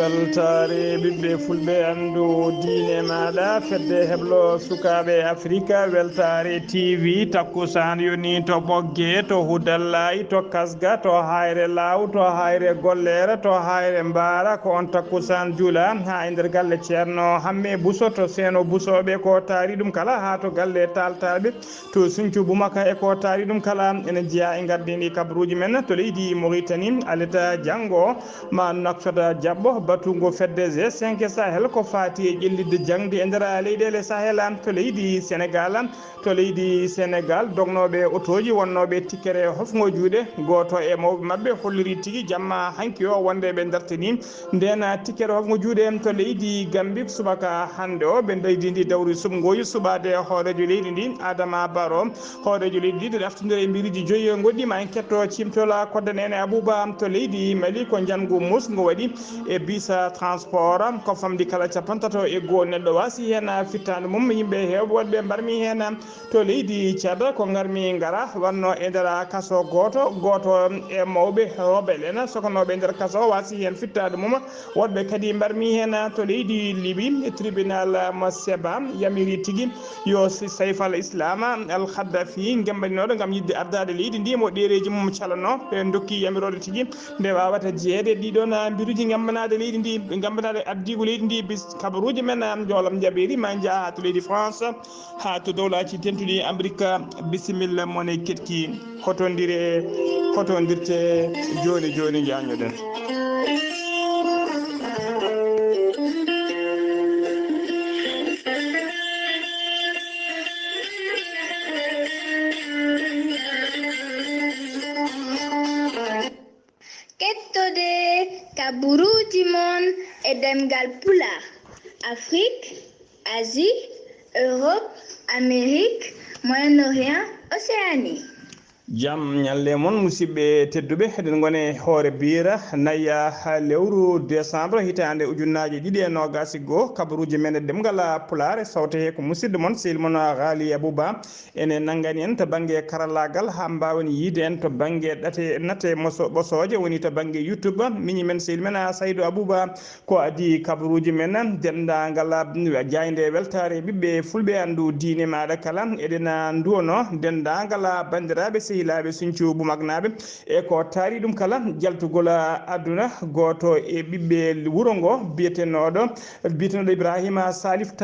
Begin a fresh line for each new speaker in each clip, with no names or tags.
weltare ɓiɓɓe fulɓe andu diine maɗa fedde heblo sukaɓe afrique weltare tv takkusan yoni to ɓoggue to hudallayi to kasga to hayre law to hayre gollere to hayre mbara ko on takkusan juula ha e nder galle ceerno hamme Bousso to seeno Boussoɓe ko taari ɗum kala ha to galle taltaɓe to Sinthiou Boumaka e ko taari ɗum kala ene jeeya e gardini kabaruji men to leydi Mauritanie aleta janggo ma Nouakchott Diabbo batungo fedde G5 Sahel ko fati e ƴellidde jangde e nder leyɗele Sahel to leydi Sénégal dognoɓe otoji wonnoɓe tikkere hofgo juuɗe goto e mawɓe mabɓe holliri tigui jamma hanki o wonde ɓe dartini nden tikkere hofgo juuɗe to leydi Gambie subaka hande o ɓe daydidi dawri sumgoyi suɓade hoorejo leydi ndi Adama Barrow hoorejo leydi ndi ɗaftodira e biriji joyi goɗɗima en ketto cimtola kodde nene Abouba to leydi Mali ko jangu musgo waɗi e bisa transport ko famdi kala capantato e goho neɗɗo wasi hen fittande mum yimɓe hewɓe wonɓe mbarmi hen to leydi Tchad ko garmi gara wanno e nder kaso goto e mawɓe rebelle sokonoɓe e nder kaso wasi hen fittade mum woɗɓe kadi mbarmi hen to leydi Libye tribunal mo Seba yamiri tigui yo Saif al-Islam al-Khadafi gembaninoɗo gam yidde ardade leydi ndi mo ɗereji mum calano ɓe dokki yamirode tigui nde wawata jeeyede ɗiɗon mbiruji gambanade leydi ndi gambanade addigo leydi ndi bis kabaruji men joolam jaɓeri ma jaa ha to leydi France ha to dowlaji tentuɗi Amérique bisimilla mone ketki hotodirte joni jañoɗen.
Kettode kabaruji mon e demgal pulaar Afrique, Asie, Europe, Amérique, Moyen-Orient, Océanie.
Jam ñalle mon musidɓe tedduɓe eɗen gone hoore bira naya lewru décembre hitande ujunnaje ɗiɗi e nogas goo kabaruji men e demgal pulaar sawte he ko musidɗo mon sehil mon Ghali Abouba ene nanggani en to banggue karallagal ha mbawen yiide en to banggue ɗate natte ɓosoje woni to banggue YouTube miñi men sehil men Saydou Abouba ko adi kabaruji men dendagal jayde weltare ɓiɓɓe fulɓe andu diine maɗa kala eɗen duwono dendagal bandiraɓe sehilaɓe Sinthiou Boumaknaɓe e ko taari ɗum kala jaltugol aduna goto e ɓiɓɓe wuuro ngo biyeteɗo Ibrahima Salif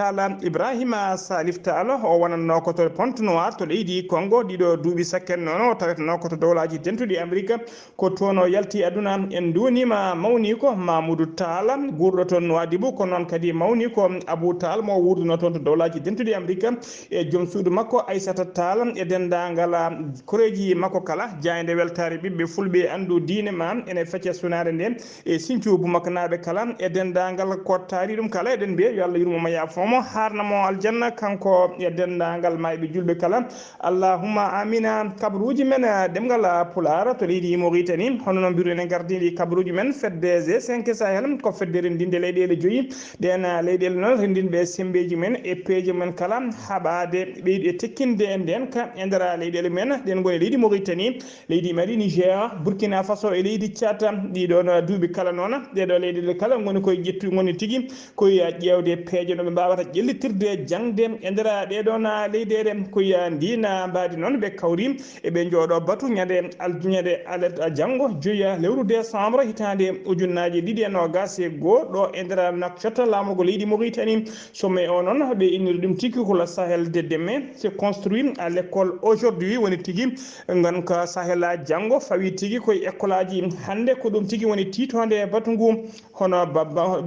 Tall o wonanno ko to Pointe Noire to leydi Congo ɗiɗo duuɓi sakken noon o taweteno koto dowlaji tentuɗi Amérique ko toon o yalti aduna en duwnima mawni ko Mamoudou Tall gurɗo toon Nouadhibou ko noon kadi mawni ko Abou Tall mo wurduno toon to dowlaji tentuɗi Amérique e joom suudu makko Aissata Tall e dendagal koreji makko kala jayde weltare ɓiɓɓe fulɓe andu diine ma ene fecce sunade nde e Sinthiou Boumaknaɓe kala e dendagal ko taari ɗum kala eɗen mbiya yo Allah yurmomo yafomo harnamo aljanna kanko e dendagal mayɓe julɓe kala allahumma amina. Kabaruji men demgal pulaar to leydi Mauritanie hono no mbiruɗen gardidi kabaruji men fedde G5 Sahel ko fedde rendinde leyɗele joyyi ɗen leyɗele noon rendinɓe sembeji men e peeje men kala haɓade ɓeydi e tekkinde e nden ka e nder leyɗele men ɗen goni leydi Mauritanie leydi Mali Niger Burkina Faso e leydi Tchad ɗiɗon duuɓi kala noon ɗeɗo leyɗele kala goni koye ƴettu goni tigui koye ƴewde peeje no ɓe mbawata ƴellitirde jangde e nder ɗeɗon leyɗele koye ndina mbadi noon ɓe kawri eɓe jooɗo batu ñande alet janggo joyiya lewru décembre hitande ujunnaje ɗiɗi e nogas e goo ɗo e nder Nouakchott lamogo leydi Mauritanie somme o noon ɓe inniri ɗum tigui ko le Sahel de demain c'est construit à l'école aujourd'hui woni tigui ngan ka sahela jango fawi tigi koy école aji hande ko dum tigi woni titonde batungu hono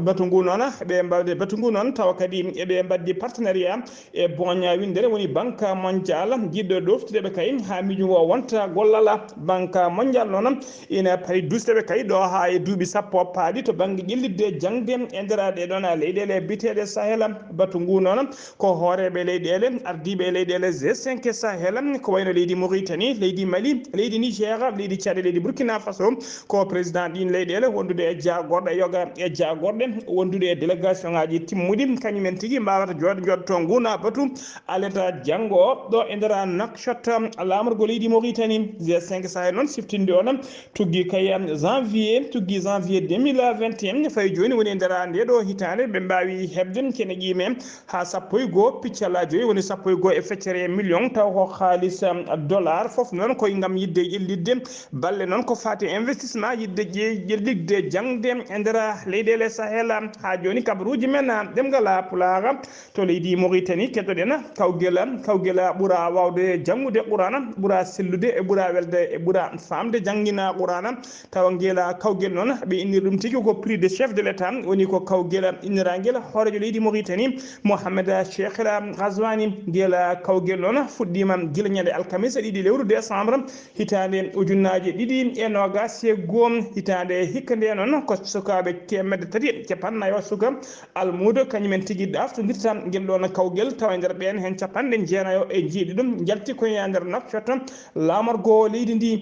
batungu nona be mbawde batungu non taw kadi be mbaddi partenariat e bonya windere woni banque mondiale jiddo doftude be kay ha miñu wo wonta gollala banque mondiale non ina pari duste be kay do ha e duubi sappo paadi to bangi jillidde jangde e nderade don leydele bitede sahela batungu non ko hoorebe leydele ardibe leydele G5 sahela ko wayno leydi Mauritanie leydi Mali leydi Niger leydi Tchad leydi Burkina Faso ko président din leydele wondude e jagorde yoga e jagorde wondude e délégation ngaji timmudi kanyumen tigi mbawata jodto nguna batu aleta jango do e ndera nakshot lamorgo leydi Mauritanie G5 sahel non siftinde on tuggi kayam janvier 2021 fay joni woni ndera ndedo hitande be mbawi hebden kene jime ha sappo e go piccala joyi woni sappo e go e feccere million taw ko khalis dollar fof non koy ngam yidde illidde balle non ko fati investissement yidde jelligde jangde e ndera leydele sahel ha joni kabruji men demgala pulaga to leydi Mauritanie keddoden kawgela bura wawde jangude qur'ana bura sellude e bura welde e bura famde jangina qur'ana taw ngela kawgel non be inni dum tigi ko prix de chef de l'état woni ko kawgela inirangel horejo leydi Mauritanie Mohamed Cheikh Ghazouani gela kawgel non fuddima gila nyande alkamis didi lewru décembre hitande ujunnaaje didi e nogas e gom hitande hikkande non ko sukabe kemede tati capannayo suka almudo kanyumen tigi dafto dirta gel don kawgel taw nder ben hen capande jeenayo e jiidi dum jalti ko yander nakshota lamorgo leydi ndi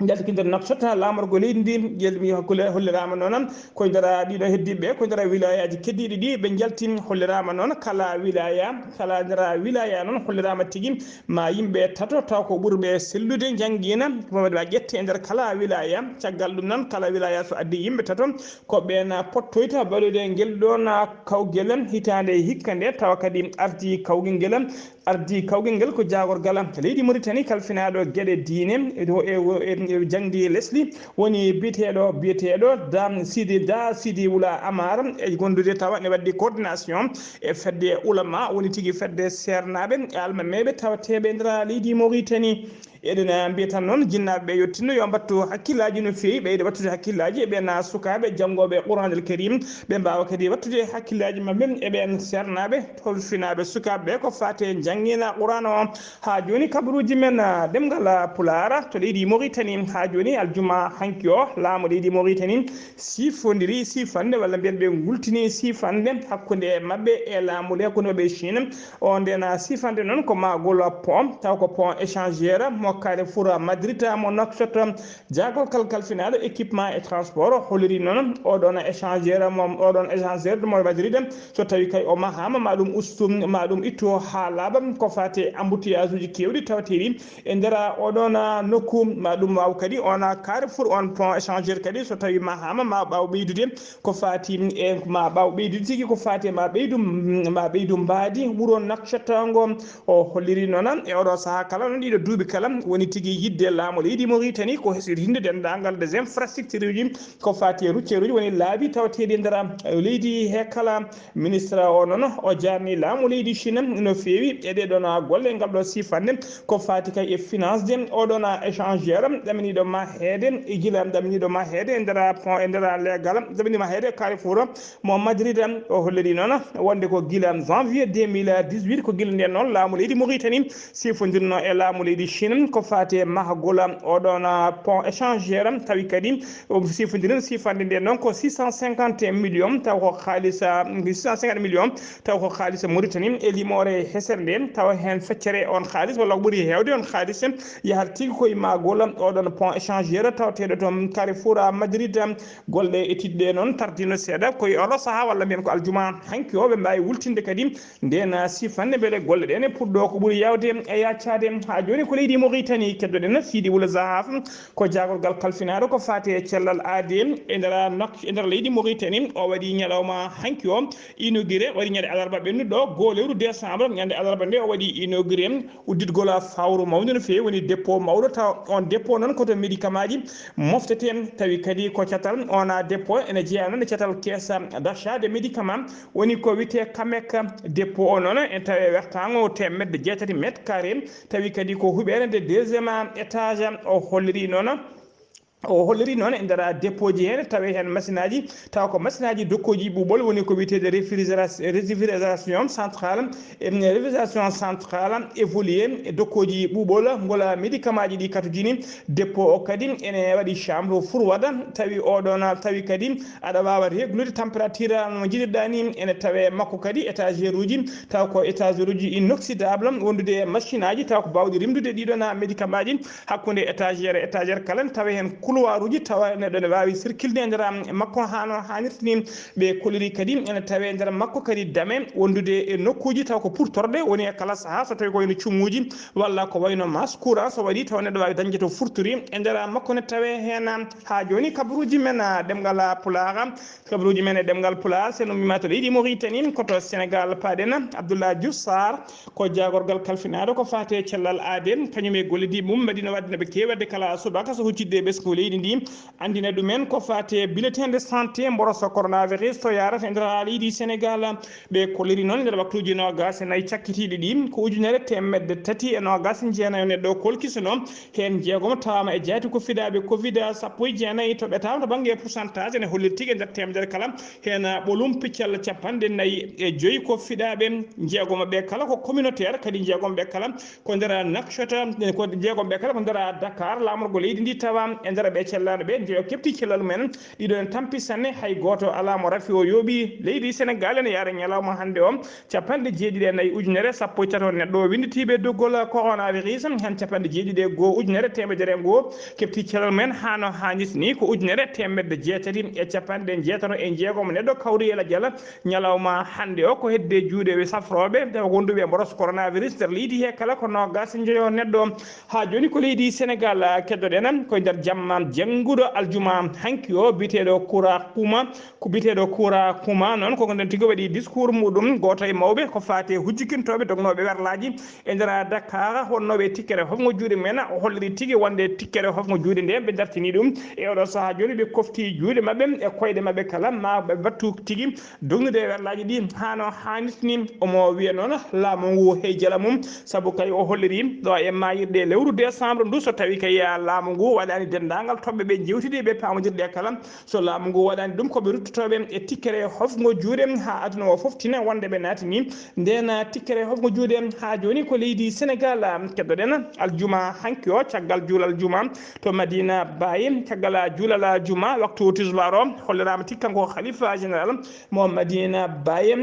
jalti kinder nakshota lamorgo leydi ndi jelmi hakule hollirama non ko ndara dido heddibe ko ndara wilayaji keddidi di be jaltin hollirama non kala ndara wilaya non hollirama tigi ma yimbe tato taw ko burbe sellude jangina ko wadwa jette nder kala wilaya caggal dum non kala wilaya so addi yimbe tato ko bena pottoyta balude ngel don kawgelen hitande hikkande taw kadi ardi kawgel ngel ko jagorgal leydi Mauritanie kalfinado gede diine e jangdi lesli woni bietedo dam sidi wula amar e gondude tawa ne waddi coordination e fedde ulama woni tigi fedde sernabe e almamebe tawatebe ndra leydi Mauritanie eden mbiyatan non jinnabe yottino yo battu hakkillaji no feewi beyde wattude hakkillaji e ben sukabe jangobe Qur'anul Karim be mbaawa kadi wattude hakkillaji mabbe e ben sernabe tolfinabe sukabe ko fate jangina Qur'an o ha joni kabruji men demgal pulara to leydi Mauritanie ha joni aljuma hankyo laamu leydi Mauritanie sifande walla be ngultini sifande hakkunde mabbe e laamu le ko no be Chine on dena sifande non ko ma golo pont taw ko pont échangeur kare fura Madrid mo nakshota jagol kalfinado équipement et transport holiri non o don échangeur mo Madrid so tawi kay o mahama madum ustum madum itto halaba ko fate embouteillage uji kewdi tawtiri e ndera o don nokku madum waw kadi ona carrefour on pont échangeur kadi so tawi mahama ma baw beydude ko fati e ma baw beydude tigi ko fati ma beydum baadi wuro nakshota ngo o holiri non e odo saha kala non dido duubi kala woni tigi yidde laamu leydi Mauritanie ko hesirinde dendangal des infrastructures uji ko fati routier uji woni laabi tawtede ndara leydi hekala ministre o non o jarni laamu leydi Chine no feewi e de dona golle ngal do sifande ko fati kay e finance den o dona échangeur damini do ma heede e gilam damini do ma heede ndara pont e ndara legal damini ma heede Carrefour mo Madrid o holliri non wonde ko gilam janvier 2018 ko gilde non laamu leydi Mauritanie sifondirno e laamu leydi Chine ko fate mahagola odon pont échangeur tawi kadi o sifande de non ko 650 millions taw ko khalisa 650 millions taw ko khalisa Mauritanie e limore heserde taw hen feccere on khalis wala buri hewde on khalis yaharti ko e magola odon pont échangeur tawtedo to Carrefour Madrid golle etidde non tardino seda ko e olo saha walla men ko aljuma hanki o be mbay wultinde kadi ndena sifande bele golle dene puddo ko buri yawde e yaccade ha joni ko leydi Mauritanie keddoden sidi wala zahaf ko jagorgal kalfinado ko fate cellal adem e ndara leydi Mauritanie o wadi nyalawma hanki o inauguré wadi nyade alarba bendu do go lewru décembre nyande alarba nde o wadi inauguré udditgola fawru mawdu no fewi woni dépôt mawdo taw on dépôt non ko to médicament ji mofteten tawi kadi ko catal ona dépôt ene jeeya non catal caisse d'achat de médicaments woni ko wite kamek dépôt non en tawi wertango temedde jeetati mètre carré tawi kadi ko hubere de deuxième étage o holliri noon o holliri noon e nder dépôt ji hen tawi hen machine aji taw ko machine aji dokkoji ɓuɓol woni ko wiyetede réfrigération centrale réfrigération centrale évolué e dokkoji ɓuɓol ngola médicament ji ɗi katujini dépôt o kadi ene waɗi chambre fourwada tawi oɗon tawi kadi aɗa wawa réglude température no jiɗirɗa ni ene tawe makko kadi étagère uji taw ko étagère uji inoxydable wondude e machine aji taw ko bawɗi rimdude ɗiɗon médicament ji hakkude étagère kala tawa hen couloir uji tawa neɗɗo ne wawi circulde e nder makko hano hannirta ni ɓe koliri kadi ene tawe nder makko kadi dame wondude e nokkuji taw ko pourtorde woni e kala saaha so tawi ko wayno cummuji walla ko wayno masse courant so waɗi taw neɗɗo wawi dañde to furtori e nder makko ne tawe hen ha joni kabaruji men ɗemgal pulaar kabaruji men e ɗemgal pulaar seno mima to leydi Mauritanie koto Sénégal paɗen Abdoulaye Diouf Sarr ko jagorgal kalfinaɗo ko fate cellal aade kañum e gollidiɓe mum mbaɗino wadde ɓe kewade kala subaka so huccidde ɓesgu leydi ndi andina ɗumen ko fate bulletin de santé mboroso coronavirus to yarata e nder leydi Sénégal ɓe kolliri noon nder waktuji nogas e nayyi cakkitiɗi ɗi ko ujunere temedde tati e nogas jeenayi neɗɗo kolkisono hen jeegom tawama e jaati ko fiɗaɓe covid sappo e jeenayyi to ɓetama to banggue pourcentage ene hollir tigui e nder temedere kala hen ɓolum piccal capanɗe nayyi e joyyi ko fiɗaɓe jeegom ɓe kala ko communautaire kadi jeegom ɓe kala ko nder nakchota ko jeegom ɓe kala ko nder Dakar lamorgo leydi ndi tawa e nder ɓe cellano ɓe jeeyo kepti cellal men ɗiɗo en tampi sanne hay goto ala mo rafi o yooɓi leydi Sénégal ene yaara ñalawma hande o capanɗe jeeɗiɗi e nayyi ujunere sappo e tato neɗɗo o winditiɓe doggol coronavirus hen capanɗe jeeɗiɗi e goho ujunere temedere e goho kepti cellal men hano hannirta ni ko ujunere temedde jeetati e capanɗe jeetato e jeegom neɗɗo kawri ela diala ñalawma hande o ko hedde juuɗe ɓe safroɓe tawa wonduɓe e mboros coronavirus nder leydi he kala ko nogas jeeyo neɗɗo ha joni ko leydi Sénégal keddoɗen koye nder jamma jangguɗo aljuma hanki o biteɗo Koura Kouma ko biteɗo Koura Kouma noon koko nden tigui waɗi discours muɗum goto e mawɓe ko fate hujjikintoɓe dognoɓe werlaji e nder Dakar wonnoɓe tikkere hofgo juuɗe men o holliri tigui wonde tikkere hofgo juuɗe nde ɓe dartini ɗum e oɗo saaha joni ɓe kofti juuɗe mabɓe e koyɗe mabɓe kala ma ɓe battu tigui dognude e werlaji ɗi hano hannirtini omo wiya noon laamu ngu hey jala mum saabu kay o holliri ɗo e mayirɗe lewru décembre ndu so tawi kay laamu ngu waɗani dendagal toɓɓe ɓe jewtidi ɓe pamodirɗe kala so laamu ngu waɗani ɗum koɓe ruttotoɓe e tikkere hofgo juuɗe ha aduna o foftina wonde ɓe natini nden tikkere hofgo juuɗe ha joni ko leydi Sénégal keddoɗen aljuma hanki o caggal juulal juma to Madina Baye caggal juulal juma waktu tisbar o hollirama tikkanko khalifa général mo Madina Baye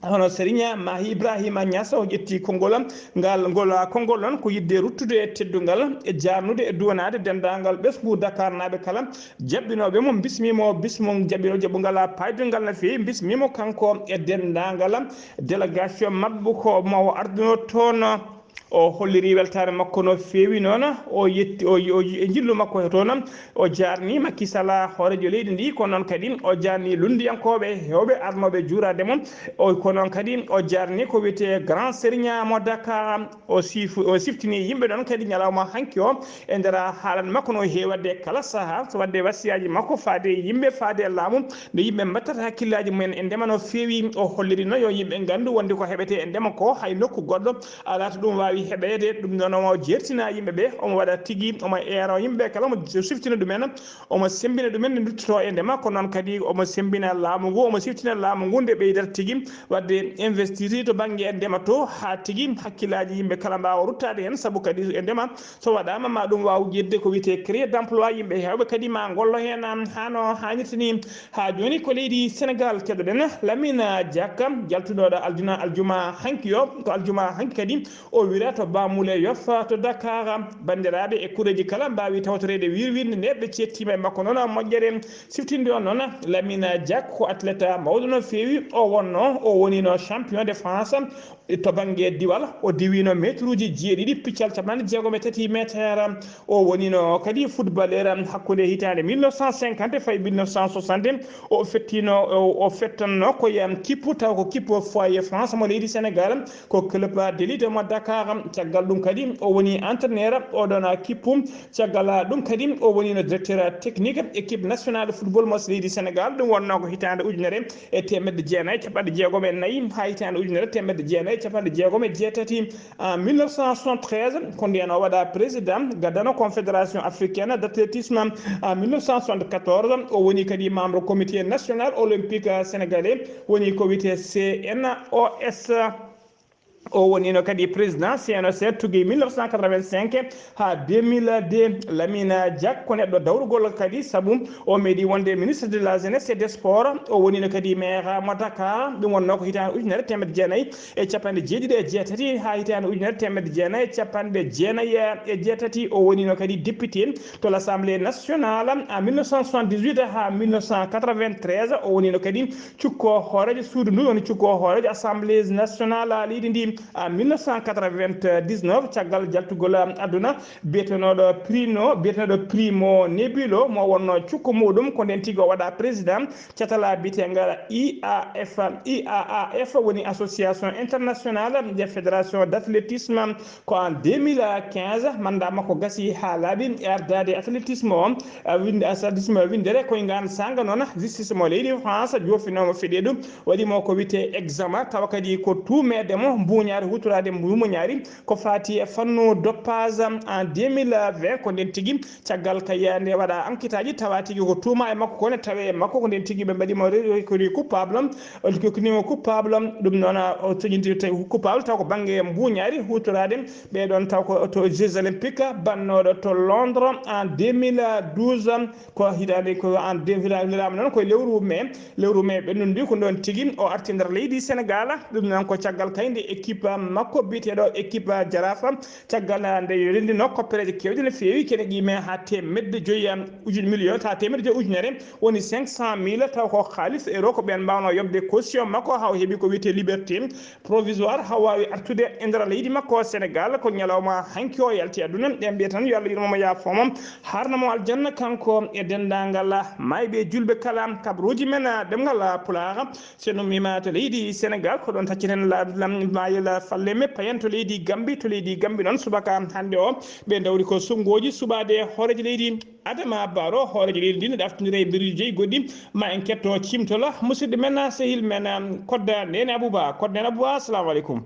hono Serigne Mahi Ibrahima Niass o ƴetti konngol ngol konngol noon ko yidde ruttude e teddungal e jarnude e duwanade dendagal ɓesgu Dakar naɓe kala jaɓɓinoɓe mo bismimo bismo jaɓɓino jaɓɓugal paydungal no fewi bismimo kanko e dendagal délégation mabɓe ko mo arduno toon o holliri weltare makko no fewi noon o yetti o e jillu makko toon o jarni Macky Sall hoorejo leydi ndi ko noon kadi o jarni lundiyankoɓe hewɓe arnoɓe juurade mum o ko noon kadi o jarni ko wiyete grand sérigne mo Dakar o siftini yimɓe ɗon kadi ñalawma hanki o e nder haalan makko no heewi wadde kala saaha so wadde wasiyaji makko faade yimɓe faade laamu nde yimɓe mbattata hakkillaji mumen e ndema no fewi o holliri no yo yimɓe gandu wonde ko heɓete e ndema ko hay nokku goɗɗo ala to ɗum wawi heɓede ɗum noon omo jertina yimɓeɓe omo waɗa tigui omo eero yimɓeɓe kala omo siftina ɗumen omo sembina ɗumen nde duttoto e ndema ko noon kadi omo sembina laamu ngu omo siftina laamu ngu nde ɓeydata tigui wadde investir to banggue e ndema to ha tigui hakkillaji yimɓe kala mbawa ruttade hen saabu kadi e ndema so waɗama ma ɗum waw jedde ko wiyete créé d' emploi yimɓe hewɓe kadi ma gollo hen hano hannirtani ha joni ko leydi Sénégal keɗoɗen Lamine Diack jaltuɗoɗo aljuma hanki o ko aljuma hanki kadi o wira to Bamule Yoff to Dakar bandiraɓe e kureji kala mbawi tawtorede wirwirde nde ɓe cettima e makko noon moƴƴere siftinde on noon Lamine Diack ko athlète mawɗo no fewi o wonino champion de France to banggue diwal o diwino métre uji jeeɗiɗi piccal capanɗe jeegom e tati métre o wonino kadi footballeur hakkude hitande 1950 fayi 1960 o fettanno koye kippu taw ko kippu foyer France mo leydi Sénégal ko club d'élite mo Dakar caggal ɗum kadi o woni entraîneur oɗon kippum caggal ɗum kadi o woni no directeur technique équipe nationale de football mo leydi Sénégal ɗum wonno ko hitande ujunere e temedde jeenayyi capanɗe jeegom e nayyi ha hitande ujunere temedde jeenayyi capanɗe jeegom e jeetati en 1973 ko nden o waɗa président gaddano confédération africaine d'athlétisme en 1974 o woni kadi membre comité national olympique sénégalais woni ko wiyete CNOS o wonino kadi président CNOS tugui 1985 ha 2002 Lamine Diack ko neɗɗo dawrugol kadi saabu o meeɗi wonde ministre de la jeunesse et des sports o wonino kadi maire mo Dakar ɗum wonno ko hitande ujunere temedde jeenayyi e capanɗe jeeɗiɗi e jeetati ha hitande ujunere temedde jeenayyi e capanɗe jeenayyi e jeetati o wonino kadi député to l'Assemblée nationale en 1978 ha 1993 o wonino kadi cukko hoorejo suudu ndu woni cukko hoorejo assemblée nationale leydi ndi en 1999 caggal jaltugol aduna biyetenoɗo primo Nebulo mo wonno cukko muɗum ko nden tigui o waɗa président catala biyetengal IAAF woni association internationale des fédérations d'athlétisme ko en 2015 mandat makko gasi ha laaɓi ardade athlétisme o windere koye ngan sanga noon justice mo leydi France jofinomo feɗeɗum waɗimo ko wiyete examen tawa kadi ko tumedemo mbuñaari hutorade mbuñaari ko fati e fannu doppage en 2020 ko nden tigui caggal kayande waɗa enquête aji tawa tigui ko tuuma e makko kone tawe makko ko nden tigui ɓe mbaɗimo reconnu coupable reconnu coupable ɗum noon o soñidi tawi coupable taw ko banggue mbuñaari hutorade ɓeɗon taw ko to jeux olympique bannoɗo to Londres en 2012 ko hitande ko en 2000 noon koye lewru mai ɓennundi ko ɗon tigui o arti nder leydi Sénégal ɗum noon ko caggal kayde équipe makko biteɗo équipe Jarafa caggal nde rendino koppereje kewɗe no fewi kene qime ha temedde joyyi million ha temedde joyyi ujunere woni 500 000 taw ko halis euro ko ɓen mbawno yobde caution makko ha heeɓi ko wiyete liberté provisoire ha wawi artude e nder leydi makko Sénégal ko ñalawma hanki o yalti aduna ɗen mbiya tan yo Allah yurmomo yaafoma harnamo aljanna kanko e dendagal mayɓe julɓe kala kabruji men ɗemgal Pulaar seno mima to leydi Sénégal ko ɗon tacciten mayel falle me payen to leydi Gambie noon subaka hande o ɓe dawri ko songoji suɓade hoorejo leydi Adama Barrow hoorejo leydi ndi ne ɗaftodiri e biriji joyyi goɗɗi ma en ketto cimtola musidɗo men sehil men Kodda Nene Abouba assalamu aleykum.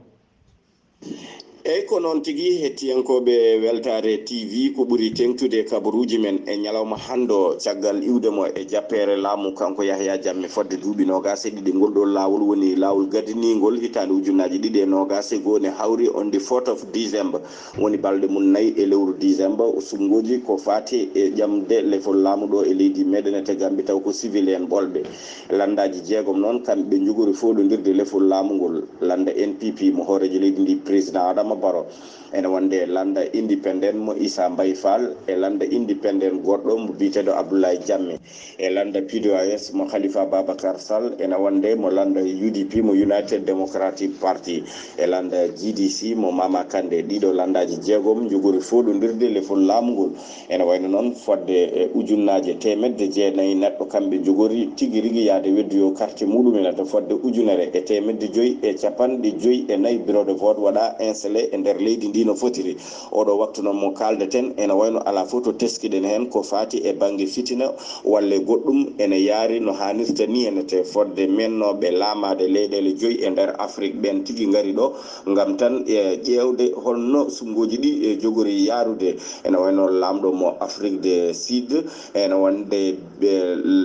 eyyi ko noon tigui hettiyankoɓe weltare TV ko ɓuuri tengtude kabaruji men e ñalawma hando caggal iwdemo e jappere laamu kanko Yahya Jammeh fodde duuɓi nogas e ɗiɗi ngol ɗo lawol woni lawol gadinigol hitande ujunnaji ɗiɗi e nogas e goho ne hawri on the 4th of December woni balɗe mum nayyi e lewru décembre sungoji ko fati e ƴamde lefol laamu ɗo e leydi meɗen e Gambie taw ko civil en ɓolɓe landaji jeegom noon kamɓe jogori foɗodirde lefol laamu ngol landa NPP mo hoorejo leydi ndi président Adama Barrow ene wonde landa independent mo Issa Mbaye Fall e landa independent goɗɗo mo biteɗo Abdoulaye Jammeh e landa PDOS mo Khalifa Babacar Sall ene wonde mo landa UDP mo United Democratic Party e landa GDC mo Mama Kandeh ɗiɗo landaji jeegom jogori foɗodirde lefol laamu ngol ene wayno noon fodde e ujunnaje temedde jeenayyi neɗɗo kamɓe jogori tigui rigui yaade weddoyo carte muɗumen to fodde ujunere e temedde joyyi e capanɗe joyyi e nayyi bureau de vote waɗa installé e nder leydi ndi no fotiri oɗo waktu noon mo kaldeten ene wayno ala fof to teskiɗen hen ko fati e banggue fitina walla goɗɗum ene yaari no hannirta ni henete fodde mennoɓe laamade leyɗele joyyi e nder Afrique ɓen tigui gaari ɗo gam tan e ƴewde holno sungoji ɗi e jogori yarude ene wayno lamɗo mo Afrique du Sud ene wonde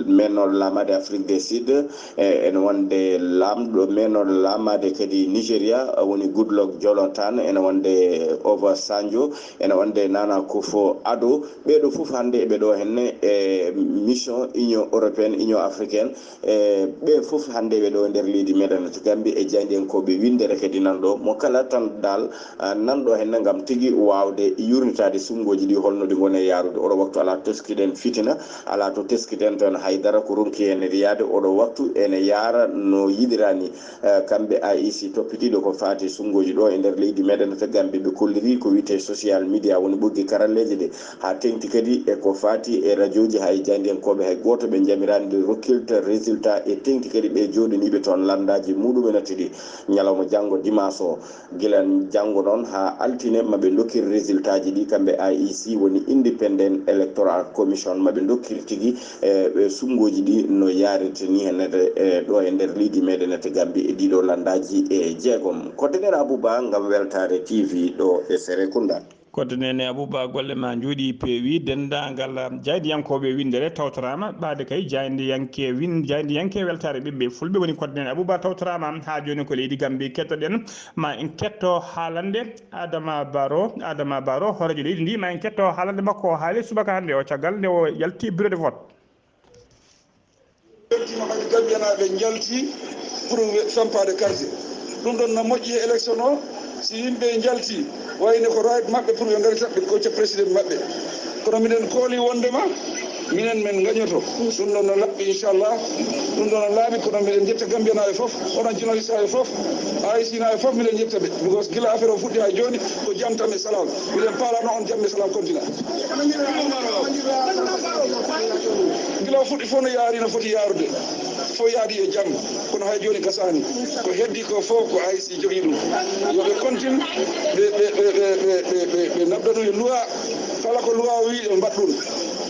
mennoɗo lamade Afrique du Sud ene wonde lamɗo mennoɗo lamade kadi Nigéria woni Goodluck Jonathan ene wonde Obasanjo ene wonde Nana Akufo-Addo ɓeɗo foof hande eɓe ɗo henne e mission Union européenne Union africaine ɓe foof hande ɓe ɗo nder leydi meɗen to Gambie e jayɗenkoɓe windere kadi nanɗo mo kala tan dal nanɗo henne gam tigui wawde yurnitade sungoji ɗi holno ɗi gone yarude oɗo waktu ala teskiɗen fitina ala to teskiɗen tan haydara ko ronki hen riyade oɗo waktu ene yara no yiɗirani kamɓe AIC toppitiɗo ko fati sungoji ɗo e nder leydi meɗen to Gambie ɓe kolliri ko wite social media woni ɓoggi karalleje ɗe ha tengti kadi e ko fati e radioji hay jandiyankoɓe hay goto ɓe jamirani de rokkilta résultat e tengti kadi ɓe joɗaniɓe toon landaji muɗumen attidi ñalawma janggo dimanche o guilan janggo noon ha altine maɓe dokkir résultat ji ɗi kamɓe IEC woni independent electoral commission maɓe dokkir tigui e sumgoji ɗi no yarirta ni hennede ɗo e nder leydi meɗen ete Gambie e ɗiɗo landaji e jeegom koddenere Abouba ngam weltare TV ɗo e Serekunda.
koddenene Abouba golle ma jooɗi peewi dendagal jaydiyankoɓe windere tawtorama ɓaade kay jaydiyanke weltare ɓiɓɓe fulɓe woni koddenene Abouba tawtorama ha joni ko leydi Gambie kettoɗen ma en ketto haalande Adama Baro horejo leydi ndi ma en ketto haalande makko haali subaka hande o caggal nde o yalti bureau de vote.
weltima kadi gambiyanaɓe jalti pour sampade carte ɗum ɗon no moƴƴi e élection o si yimɓe jalti wayne ko right maɓɓe pour ɓe garitata ɓe gocca président maɓɓe kono minen kooli wondema minen min gañoto ɗum ɗon no laɓɓi inchallah ɗum ɗon no laaɓi kono miɗen jetta gambiyanaɓe foof onon journaliste aɓe foof AIC-naɓe foof miɗen jetta ɓe because gila affaire o fuɗɗi ha joni ko jaam tan e salam miɗen paalano on jaam e salam continue gila o fuɗɗi fof no yaari no foti yaarude fof yaadi e jaam kono hay joni gasani ko heddi ko fof ko AIC jogui ɗum yoɓe continue ɓe nabdanu e loi kala ko loi wi ɓe mbaɗ ɗum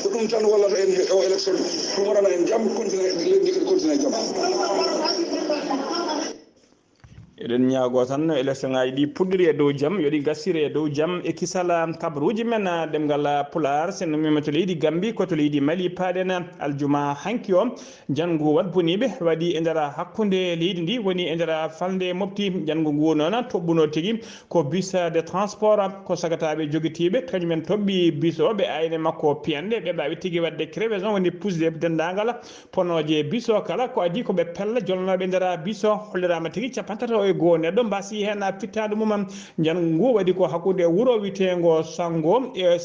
ko ɗum tan wallata en o élection ɗum waɗana en jaam continue leydi kadi continue e jaam.
eɗen ñaago tan élection ngaji ɗi puɗɗiri e dow jaam yoɗi gassire e dow jaam e kisala kabaruji men ɗemgal pular sen mima to leydi Gambie koto leydi Mali paaɗen aljuma hanki o janngu wadboniɓe waɗi e nder hakkude leydi ndi woni e nder falde mofti janngu ngu noon toɓɓuno tigui ko bus de transport ko sagataɓe joguitiɓe kañumen toɓɓi bus o ɓe ayne makko piyanɗe ɓe mbawi tigui wadde crevaison woni pusde dendagal ponoje bus o kala ko adi koɓe pella jolnoɓe nder bus o hollirama tigui capantata e goo neɗɗo mbasi hen fittade mum janngu ngu waɗi ko hakkude wuuro witego Sango e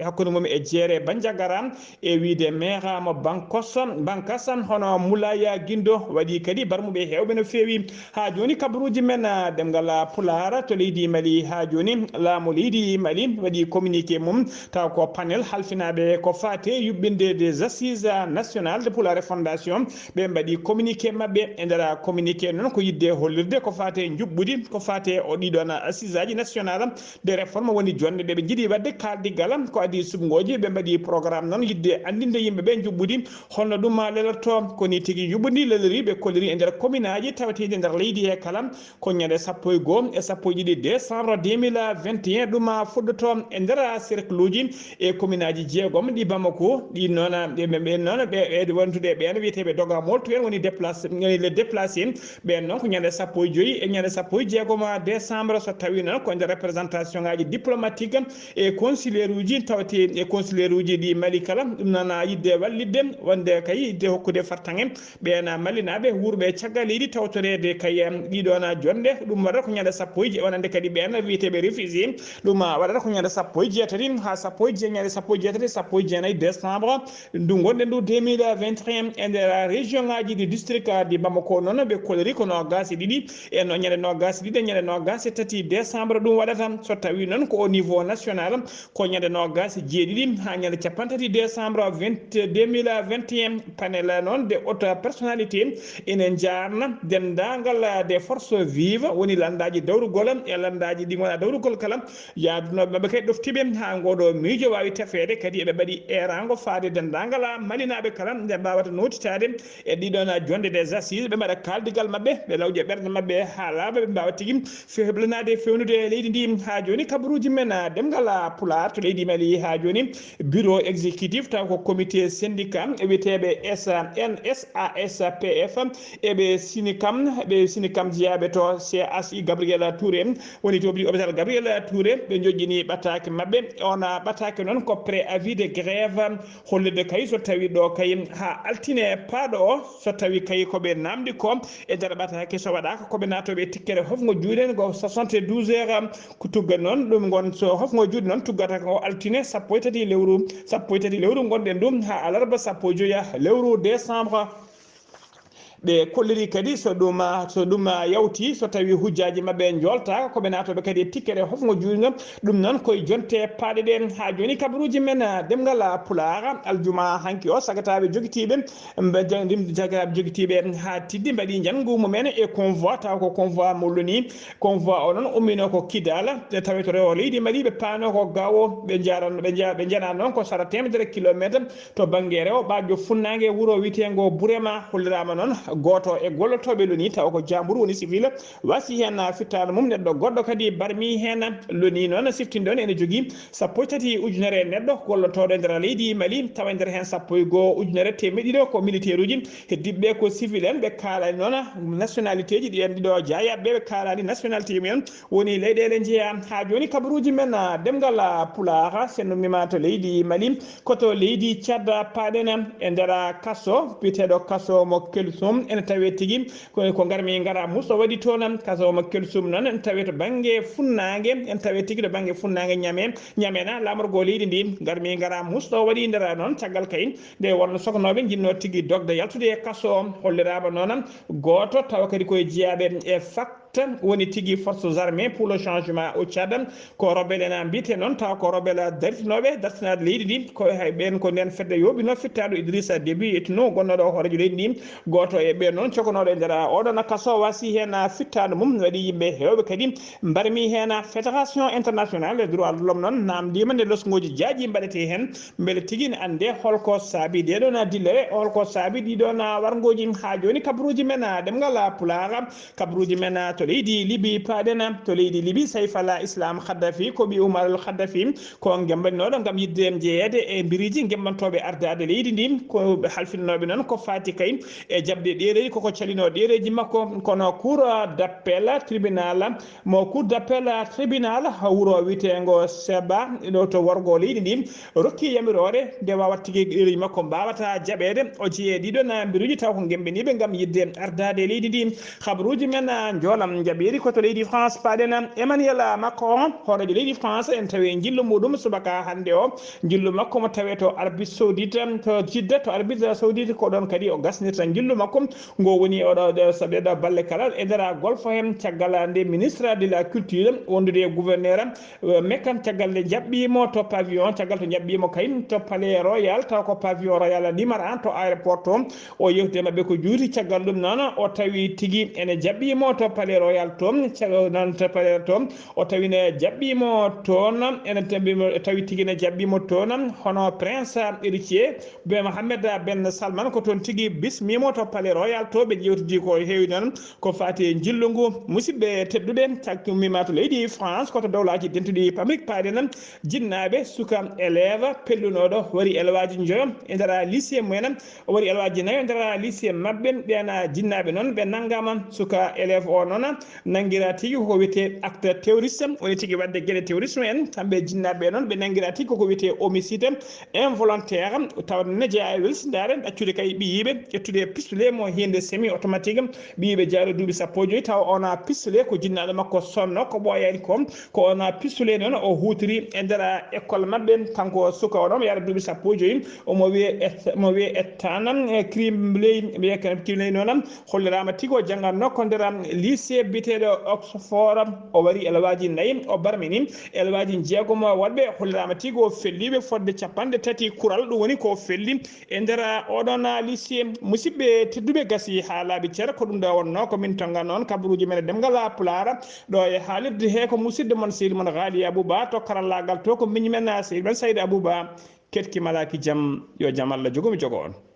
hakkude mum e jeere Bandiagara e wiide meeramo Bankas hono Moulaya Guindo waɗi kadi barmuɓe hewɓe no fewi ha joni kabaruji men ɗemgal pular to leydi Mali ha joni laamu leydi Mali waɗi communiqué mum taw ko panel halfinaɓe ko fate yuɓɓinde des assises nationales de Pulare fondation ɓe mbaɗi communiqué mabɓe e nder communiqué noon ko yidde hollirde ko fate juɓɓudi ko fate o ɗiɗon assises aji national de réforme woni jonde ɗe ɓe jiiɗi wadde kaldigal ko adi subgoji ɓe mbaɗi programme noon yidde andinde yimɓeɓe juɓɓudi holno ɗum lelorto koni tigui juɓɓudi lelori ɓe kolliri e nder commune aji tawetede nder leydi he kala ko ñande 1 e 1 décembre 2021 ɗum fuɗɗoto e nder cercle uji e commune aji jeegom ɗi Bamako ɗi noon ɓe noon ɓe wontude ɓen wiyeteɓe dogamol to en woni les déplacé ɓen noon ko ñande 15 e ñande 16 décembre so tawi noon ko nder représentation ngaji diplomatique e consulaire uji tawate e consulaire uji ɗi Mali kala ɗum noon yidde wallidde wonde kay yidde hokkude fartange ɓen malinaɓe wurɓe caggal leydi tawtorede kay ɗiɗon jonde ɗum waɗata ko ñande 10 wonande kadi ɓen wiyeteɓe réfugié ɗum waɗata ko ñande 16 ha 16 ñande 17 19 décembre ndu gonɗen ndu 2021 e nder région ngaji ɗi district ɗi Bamako noon ɓe kolori ko nogas ɗiɗi e no ñande nogas ɗiɗi ñande nogas e tati décembre ɗum waɗata so tawi noon ko au niveau national ko ñande nogas jeeɗiɗi ha ñande capantati décembre 2021 panel noon de haute personnalité enen jarna dendagal des forces vives woni landaji dawrugol e landaji ɗi gona dawrugol kala yaadunoɓe maɓe kadi ɗoftiɓe ha ngoɗo miijo wawi tefede kadi eɓe mbaɗi erango faade dendagal malinaɓe kala nde mbawata notitade e ɗiɗon jonde des assises ɓe mbaɗa kaldigal mabɓe ɓe lawƴe ɓerde mabɓe ha laaɓa ɓe mbawa tigui heblanade fewnude e leydi ndi ha joni kabaruji men ɗemgal pular to leydi Mali ha joni bureau exécutif taw ko comité syndicat wiyeteɓe SASPF eɓe sinikam jeeyaɓe to CHI Gabriel Touré woni to hôpital Gabriel Touré ɓe joƴƴini ɓattake mabɓe on ɓattake noon ko préavis de grève hollirde kay so tawi ɗo kay ha altine paaɗo o so tawi kay koɓe namdi ko e nder ɓattake so waɗaka koɓe natoɓe tikkere hofgo juuɗen ko 72 heures ko tuggat noon ɗum gon so hofgo juuɗe noon tuggata ko altine 13 lewru gonɗen ɗum ha alarba 15 lewru décembre ɓe kolliri kadi so ɗum yawti so tawi hujjaji mabɓe jolta koɓe natoɓe kadi tikkere hofgo juuɗgam ɗum noon koye jonte paaɗe ɗe ha joni kabaruji men demgal pulara aljuma hanki o sagataɓe joguitiɓe jagiraɓe joguitiɓe ha tiddi mbaɗi janggu mumen e convoi taw ko convoi molloni convoi o noon ummino ko kidala tawi to rewo leydi mali ɓe paano ko gawo ɓe jana noon ko sara temedere kilométre to banggue rewo ɓajo funnague wuuro witego Burema hollirama noon goto e gollotoɓe loni taw ko jambour woni civil wasi hen fittade mum neɗɗo goɗɗo kadi barmi hen loni noon siftinde on ene jogui 13 ujunere neɗɗo gollotoɗo e nder leydi Mali tawa nder hen 1 ujunere temedɗiɗo ko militaire uji heddiɓe ko civil en ɓe kalani noon nationalité ji ɗiyen ɗiɗo jayaɓe ɓe kalani nationalité mumen woni leyɗele jeeya ha joni kabaruji men demgal pulara sennumima to leydi Mali koto leydi Tchad paɗen e nder kasso biteɗo kasso mo Kelsum ene tawe tigui ko garmi gara muso waɗi toon kasso mo Kelsum noon en tawe to banggue funnague en tawe tigui to banggue funnague ñamena lamorgo leydi ndi garmi gara muso waɗi nder noon caggal kay nde wonno soknoɓe jinno tigui dogde yaltude e kasso hollirama noon goto tawa kadi koye jeeyaɓe e woni tigui forces armées pour le changement au Tchad ko rebelle en mbiyete noon taw ko rebelle dartinoɓe dartinade leydi ndi ko hay ɓen ko nden fedde yoɓino fittaɗo Idrissa Déby etino gonnoɗo o horejo leydi ndi goto e ɓen noon cogonoɗo e nder oɗon kasso wasi hen fittade mum waɗi yimɓe hewɓe kadi mbarmi hen fédération internationale des droits de l'homme noon namdima nde losgoji jaaji mbaɗete hen beele tigui ne ande holko saabi ɗeɗon dillere holko saabi ɗiɗon wargoji ha joni kabaruji men ɗemgal pulara kabaruji men to leydi Libi paɗen to leydi Libi Saifallah Islam Khadafi ko ɓi Umar al Khadafi ko gembanoɗo gam yidde jeeyede e biriji gembantoɓe ardade leydi ndi ko halfinnoɓe noon ko fati kay e jabde ɗereji koko calino ɗereji makko kono cour d'appel tribunal tribunal wuuro witego Seba ɗo to worgo leydi ndi rokki yamirore nde wawat tigui ɗereji makko mbawata jaɓede o jeeye ɗiɗon biriji taw ko gembeniɓe gam yidde ardade leydi ndi habaruji men jolam jaɓiri koto leydi France paɗen Emmanuel Macron horejo leydi France en tawi jillu muɗum subaka hande o jillu makko mo tawe to Arabie Saoudite to Jidda to Arabie Saoudite ko ɗon kadi o gasnirta jillu makko ngo woni oɗo saɓeɗo balle kala e nder golfo hen caggal nde ministre de la culture wondude e gouverneur mekkan caggal nde jaɓɓimo to pavillon caggal to jaɓɓimo kay to palais royal taw ko pavillon royal numéro 1 to aéroport to o yewtide mabɓe ko juuti caggal ɗum noon o tawi tigui ene jaɓɓimo to palais royal toon non to palais toon o tawine jaɓɓimo toon ene tawi tigui ne jaɓɓimo toon hono prince héritier be Mohammed Ben Salman ko toon tigui bismimo to palais royal to ɓe jewtidi ko heewi noon ko fati jillu ngu musidɓe tedduɓe cakkimima to leydi France koto dowlaji dentuɗi pamik paɗen jinnaɓe suka élève pellunoɗo waɗi élewaji joyo e nder lycée mumen o waɗi élewaji 4 e nder lycée mabɓe ɓen jinnaɓe noon ɓe naggama suka élève o noon nanguira tigui koko wiyete acte terroriste woni tigui wadde gueɗe terrorisme en kamɓe jinnaɓe noon ɓe nanguira tigui koko wiyete homicide involontaire tawde ne jeeya e welsidare accude kay ɓiyiɓe ƴettude pistolet mo hinde semi automatique ɓiyiɓe jaaɗo duuɓi 15 taw ona pistolet ko jinnaɗo makko sonno ko ɓoyani ko ona pistolet noon o hutiri e nder école mabɓe kanko suka o ɗon yaara duuɓi 15 omo wiye ettanam crime ley noon hollirama tigui o jangganno ko nder lycée biteɗo Oxford o waɗi élewaji 4 o barmini élewaji 6 waɗɓe hollirama tigui o felliɓe fodde 30 kural ɗum woni ko felli e nder oɗon lycée musidɓe tedduɓe gasi ha laaɓi ceer ko ɗum ɗo wonno ko min tonga noon kabaruji men demgal pulara ɗo e haalirde he ko musidɗo moon seydi moon Ghali Abouba to karallagal to ko miñi men seydi men Saydou Abouba ketki malaki jaam yo jaam Allah jogomi jogo on.